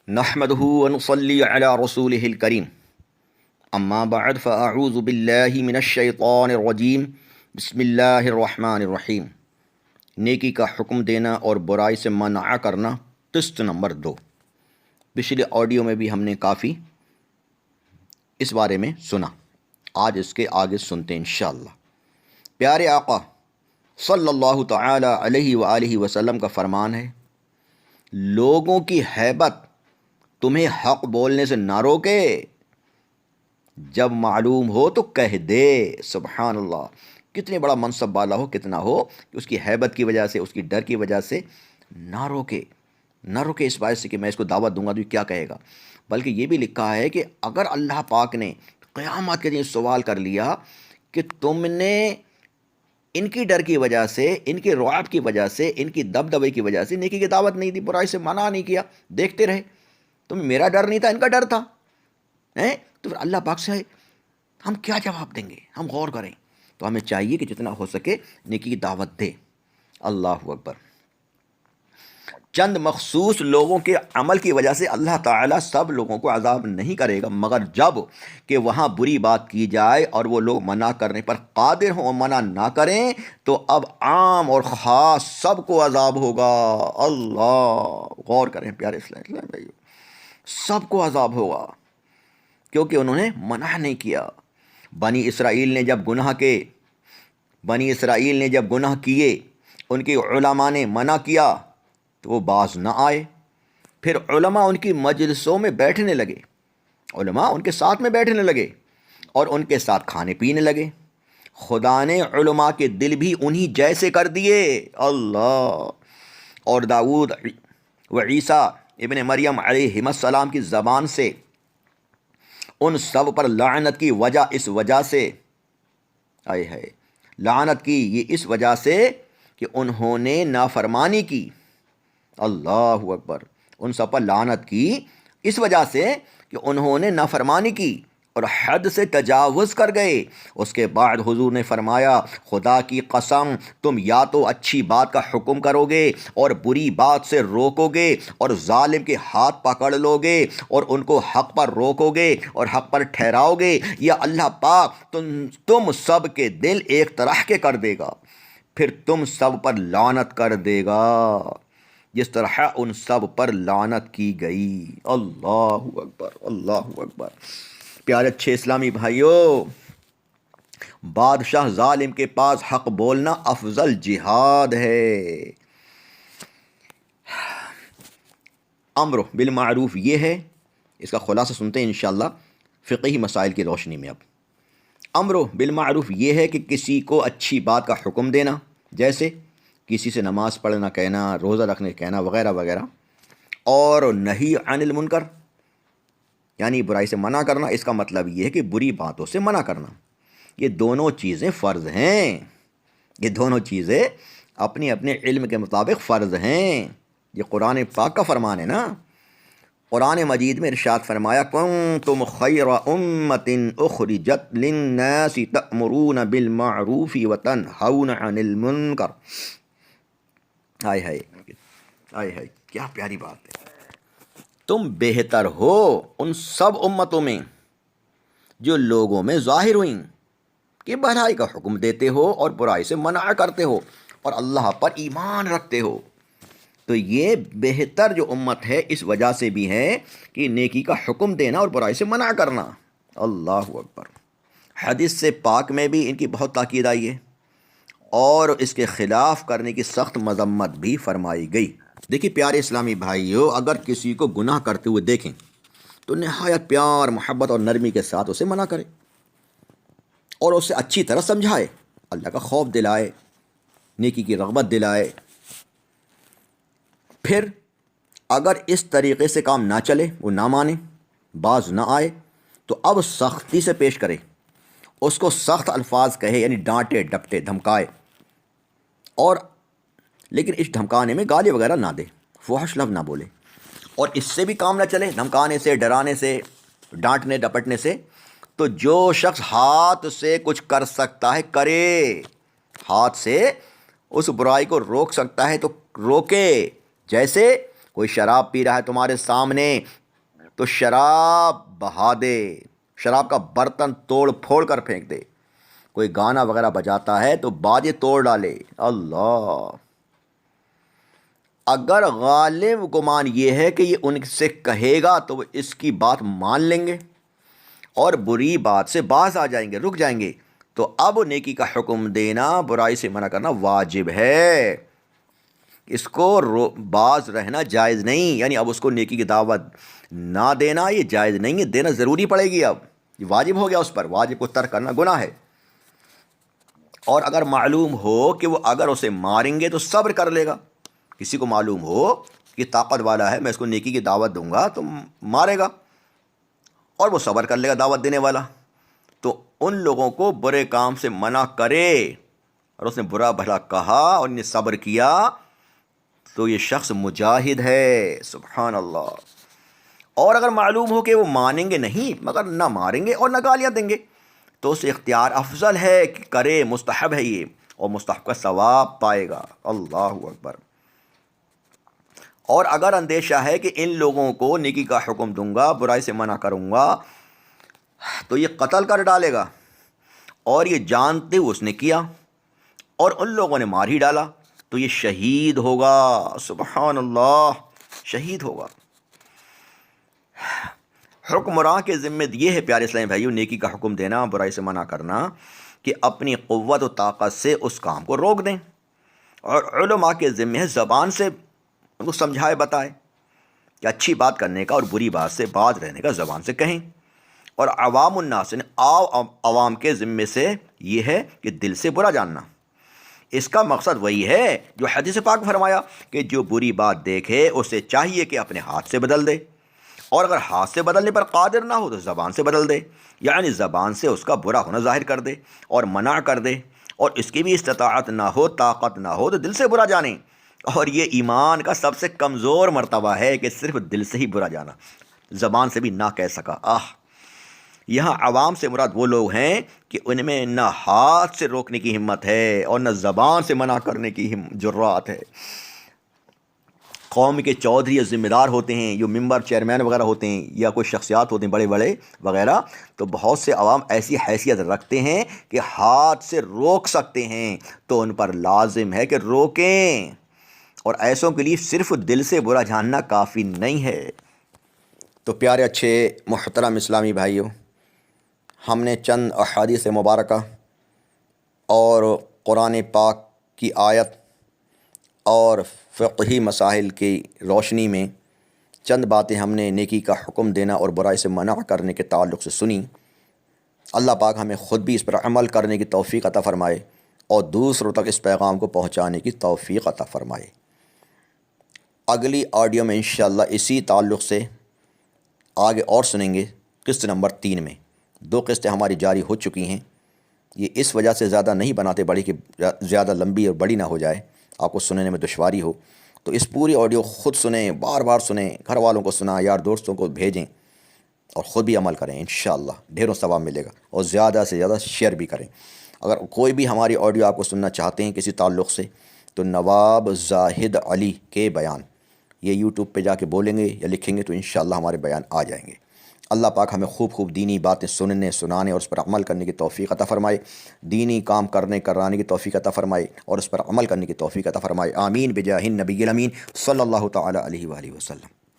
نحمده ونصلي على رسوله الكريم اما بعد فاعوذ باللہ من الشیطان الرجیم بسم اللہ الرحمن الرحیم۔ نیکی کا حکم دینا اور برائی سے منع کرنا، قسط نمبر 2۔ پچھلے آڈیو میں بھی ہم نے کافی اس بارے میں سنا، آج اس کے آگے سنتے ہیں انشاءاللہ۔ پیارے آقا صلی اللہ تعالی علیہ وآلہ وسلم کا فرمان ہے، لوگوں کی ہیبت تمہیں حق بولنے سے نہ روکے، جب معلوم ہو تو کہہ دے۔ سبحان اللہ، کتنے بڑا منصب والا ہو، کتنا ہو کہ اس کی ہیبت کی وجہ سے، اس کی ڈر کی وجہ سے نہ روکے اس بات سے کہ میں اس کو دعوت دوں گا تو یہ کیا کہے گا، بلکہ یہ بھی لکھا ہے کہ اگر اللہ پاک نے قیامت کے دن سوال کر لیا کہ تم نے ان کی ڈر کی وجہ سے، ان کے رعب کی وجہ سے، ان کی دبدبے کی وجہ سے نیکی کی دعوت نہیں دی، برائی سے منع نہیں کیا، دیکھتے رہے، تمہیں میرا ڈر نہیں تھا، ان کا ڈر تھا، تو پھر اللہ پاک سے ہم کیا جواب دیں گے؟ ہم غور کریں تو ہمیں چاہیے کہ جتنا ہو سکے نیکی کی دعوت دے۔ اللہ اکبر۔ چند مخصوص لوگوں کے عمل کی وجہ سے اللہ تعالیٰ سب لوگوں کو عذاب نہیں کرے گا، مگر جب کہ وہاں بری بات کی جائے اور وہ لوگ منع کرنے پر قادر ہوں اور منع نہ کریں تو اب عام اور خاص سب کو عذاب ہوگا۔ اللہ، غور کریں پیارے اسلام بھائیو، سب کو عذاب ہوگا کیونکہ انہوں نے منع نہیں کیا۔ بنی اسرائیل نے جب گناہ کیے، ان کے علماء نے منع کیا تو وہ باز نہ آئے، پھر علماء ان کی مجلسوں میں بیٹھنے لگے، علماء ان کے ساتھ میں بیٹھنے لگے اور ان کے ساتھ کھانے پینے لگے، خدا نے علماء کے دل بھی انہی جیسے کر دیے۔ اللہ، اور داؤد و عیسیٰ ابن مریم علیہ السلام کی زبان سے ان سب پر لعنت کی وجہ اس وجہ سے لعنت کی یہ اس وجہ سے کہ انہوں نے نافرمانی کی۔ اللہ اکبر، ان سب پر لعنت کی اس وجہ سے کہ انہوں نے نافرمانی کی اور حد سے تجاوز کر گئے۔ اس کے بعد حضور نے فرمایا، خدا کی قسم تم یا تو اچھی بات کا حکم کرو گے اور بری بات سے روکو گے اور ظالم کے ہاتھ پکڑ لو گے اور ان کو حق پر روکو گے اور حق پر ٹھہراؤ گے، یا اللہ پاک تم سب کے دل ایک طرح کے کر دے گا، پھر تم سب پر لعنت کر دے گا جس طرح ان سب پر لعنت کی گئی۔ اللہ اکبر، اللہ اکبر۔ پیارے اچھے اسلامی بھائیوں، بادشاہ ظالم کے پاس حق بولنا افضل جہاد ہے۔ امر بالمعروف یہ ہے، اس کا خلاصہ سنتے ہیں انشاءاللہ فقہی مسائل کی روشنی میں۔ اب امر بالمعروف یہ ہے کہ کسی کو اچھی بات کا حکم دینا، جیسے کسی سے نماز پڑھنا کہنا، روزہ رکھنے کہنا وغیرہ وغیرہ، اور نہی عن المنکر یعنی برائی سے منع کرنا، اس کا مطلب یہ ہے کہ بری باتوں سے منع کرنا۔ یہ دونوں چیزیں فرض ہیں، یہ دونوں چیزیں اپنی اپنے علم کے مطابق فرض ہیں۔ یہ قرآن پاک کا فرمان ہے نا۔ قرآن مجید میں ارشاد فرمایا، کنتم خیر امۃ اخرجت للناس تأمرون بالمعروف وتنہون عن المنکر۔ ہائے کیا پیاری بات ہے۔ تم بہتر ہو ان سب امتوں میں جو لوگوں میں ظاہر ہوئیں کہ بھلائی کا حکم دیتے ہو اور برائی سے منع کرتے ہو اور اللہ پر ایمان رکھتے ہو۔ تو یہ بہتر جو امت ہے اس وجہ سے بھی ہے کہ نیکی کا حکم دینا اور برائی سے منع کرنا۔ اللہ اکبر۔ حدیث سے پاک میں بھی ان کی بہت تاکید آئی ہے اور اس کے خلاف کرنے کی سخت مذمت بھی فرمائی گئی۔ دیکھیے پیارے اسلامی بھائیوں، اگر کسی کو گناہ کرتے ہوئے دیکھیں تو نہایت پیار، محبت اور نرمی کے ساتھ اسے منع کرے اور اسے اچھی طرح سمجھائے، اللہ کا خوف دلائے، نیکی کی رغبت دلائے۔ پھر اگر اس طریقے سے کام نہ چلے، وہ نہ مانے، باز نہ آئے، تو اب سختی سے پیش کرے، اس کو سخت الفاظ کہے، یعنی ڈانٹے ڈپٹے دھمکائے، اور لیکن اس دھمکانے میں گالی وغیرہ نہ دے، فحش لفظ نہ بولے۔ اور اس سے بھی کام نہ چلے، دھمکانے سے، ڈرانے سے، ڈانٹنے ڈپٹنے سے، تو جو شخص ہاتھ سے کچھ کر سکتا ہے کرے، ہاتھ سے اس برائی کو روک سکتا ہے تو روکے، جیسے کوئی شراب پی رہا ہے تمہارے سامنے تو شراب بہا دے، شراب کا برتن توڑ پھوڑ کر پھینک دے۔ کوئی گانا وغیرہ بجاتا ہے تو باجے توڑ ڈالے۔ اللہ، اگر غالب گمان یہ ہے کہ یہ ان سے کہے گا تو وہ اس کی بات مان لیں گے اور بری بات سے باز آ جائیں گے، رک جائیں گے، تو اب نیکی کا حکم دینا، برائی سے منع کرنا واجب ہے۔ اس کو باز رہنا جائز نہیں، یعنی اب اس کو نیکی کی دعوت نہ دینا یہ جائز نہیں ہے، دینا ضروری پڑے گی، اب یہ واجب ہو گیا اس پر، واجب کو ترک کرنا گناہ ہے۔ اور اگر معلوم ہو کہ وہ اگر اسے ماریں گے تو صبر کر لے گا، کسی کو معلوم ہو کہ طاقت والا ہے، میں اس کو نیکی کی دعوت دوں گا تو مارے گا، اور وہ صبر کر لے گا دعوت دینے والا، تو ان لوگوں کو برے کام سے منع کرے، اور اس نے برا بھلا کہا اور انہیں صبر کیا تو یہ شخص مجاہد ہے، سبحان اللہ۔ اور اگر معلوم ہو کہ وہ مانیں گے نہیں مگر نہ ماریں گے اور نہ گالیاں دیں گے تو اسے اختیار افضل ہے کہ کرے، مستحب ہے یہ، اور مستحب کا ثواب پائے گا۔ اللہ اکبر۔ اور اگر اندیشہ ہے کہ ان لوگوں کو نیکی کا حکم دوں گا، برائی سے منع کروں گا تو یہ قتل کر ڈالے گا، اور یہ جانتے ہوئے اس نے کیا اور ان لوگوں نے مار ہی ڈالا تو یہ شہید ہوگا، سبحان اللہ، شہید ہوگا۔ حکمراں کے ذمہ یہ ہے پیارے اسلامی بھائیو، نیکی کا حکم دینا، برائی سے منع کرنا، کہ اپنی قوت و طاقت سے اس کام کو روک دیں، اور علماء کے ذمہ ہے زبان سے ان کو سمجھائے بتائے کہ اچھی بات کرنے کا اور بری بات سے باز رہنے کا زبان سے کہیں۔ اور عوام الناس نے عوام کے ذمے سے یہ ہے کہ دل سے برا جاننا، اس کا مقصد وہی ہے جو حدیث پاک فرمایا کہ جو بری بات دیکھے اسے چاہیے کہ اپنے ہاتھ سے بدل دے، اور اگر ہاتھ سے بدلنے پر قادر نہ ہو تو زبان سے بدل دے، یعنی زبان سے اس کا برا ہونا ظاہر کر دے اور منع کر دے، اور اس کی بھی استطاعت نہ ہو، طاقت نہ ہو تو دل سے برا جانے۔ اور یہ ایمان کا سب سے کمزور مرتبہ ہے کہ صرف دل سے ہی برا جانا، زبان سے بھی نہ کہہ سکا۔ یہاں عوام سے مراد وہ لوگ ہیں کہ ان میں نہ ہاتھ سے روکنے کی ہمت ہے اور نہ زبان سے منع کرنے کی جرات ہے۔ قوم کے چودھری یا ذمہ دار ہوتے ہیں، جو ممبر چیئرمین وغیرہ ہوتے ہیں، یا کوئی شخصیات ہوتے ہیں بڑے بڑے وغیرہ، تو بہت سے عوام ایسی حیثیت رکھتے ہیں کہ ہاتھ سے روک سکتے ہیں، تو ان پر لازم ہے کہ روکیں، اور ایسوں کے لیے صرف دل سے برا جاننا کافی نہیں ہے۔ تو پیارے اچھے محترم اسلامی بھائیوں، ہم نے چند احادیث مبارکہ اور قرآن پاک کی آیت اور فقہی مسائل کی روشنی میں چند باتیں ہم نے نیکی کا حکم دینا اور برائی سے منع کرنے کے تعلق سے سنی۔ اللہ پاک ہمیں خود بھی اس پر عمل کرنے کی توفیق عطا فرمائے اور دوسروں تک اس پیغام کو پہنچانے کی توفیق عطا فرمائے۔ اگلی آڈیو میں انشاءاللہ اسی تعلق سے آگے اور سنیں گے، قسط نمبر 3 میں 2 قسطیں ہماری جاری ہو چکی ہیں، یہ اس وجہ سے زیادہ نہیں بناتے بڑی کہ زیادہ لمبی اور بڑی نہ ہو جائے، آپ کو سننے میں دشواری ہو، تو اس پوری آڈیو خود سنیں، بار بار سنیں، گھر والوں کو سنائیں، یار دوستوں کو بھیجیں، اور خود بھی عمل کریں، انشاءاللہ ڈھیروں ثواب ملے گا، اور زیادہ سے زیادہ شیئر بھی کریں۔ اگر کوئی بھی ہماری آڈیو آپ کو سننا چاہتے ہیں کسی تعلق سے، تو نواب زاہد علی کے بیان، یہ یوٹیوب پہ جا کے بولیں گے یا لکھیں گے تو انشاءاللہ ہمارے بیان آ جائیں گے۔ اللہ پاک ہمیں خوب خوب دینی باتیں سننے، سنانے اور اس پر عمل کرنے کی توفیق عطا فرمائے، دینی کام کرانے کی توفیق عطا فرمائے اور اس پر عمل کرنے کی توفیق عطا فرمائے، آمین بجاہ النبی الامین صلی اللہ تعالی علیہ وآلہ وسلم۔